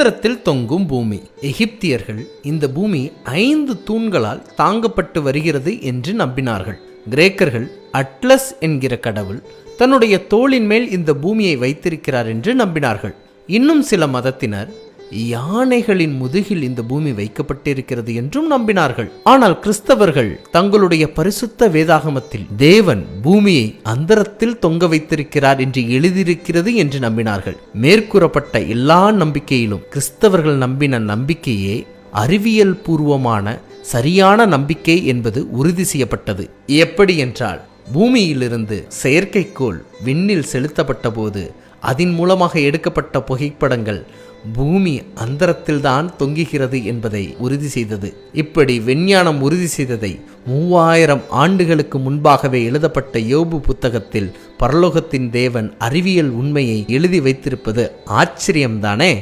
அந்தரத்தில் தொங்கும் பூமி. எகிப்தியர்கள் இந்த பூமி 5 தூண்களால் தாங்கப்பட்டு வருகிறது என்று நம்பினார்கள். கிரேக்கர்கள் அட்லஸ் என்கிற கடவுள் தன்னுடைய தோளின் மேல் இந்த பூமியை வைத்திருக்கிறார் என்று நம்பினார்கள். இன்னும் சில மதத்தினர் யானைகளின் முதுகில் இந்த பூமி வைக்கப்பட்டிருக்கிறது என்றும் நம்பினார்கள். ஆனால் கிறிஸ்தவர்கள் தங்களுடைய பரிசுத்த வேதாகமத்தில் தேவன் பூமியை அந்தரத்தில் தொங்க வைத்திருக்கிறார் என்று எழுதியிருக்கிறது என்று நம்பினார்கள். மேற்கூறப்பட்ட எல்லா நம்பிக்கையிலும் கிறிஸ்தவர்கள் நம்பின நம்பிக்கையே அறிவியல் பூர்வமான சரியான நம்பிக்கை என்பது உறுதி செய்யப்பட்டது. எப்படி என்றால், பூமியிலிருந்து செயற்கைக்கோள் விண்ணில் செலுத்தப்பட்ட போது அதன் மூலமாக எடுக்கப்பட்ட புகைப்படங்கள் பூமி அந்தரத்தில்தான் தொங்குகிறது என்பதை உறுதி செய்தது. இப்படி விஞ்ஞானம் உறுதி செய்ததை 3000 ஆண்டுகளுக்கு முன்பாகவே எழுதப்பட்ட யோபு புத்தகத்தில் பரலோகத்தின் தேவன் அறிவியல் உண்மையை எழுதி வைத்திருப்பது ஆச்சரியம்தானே?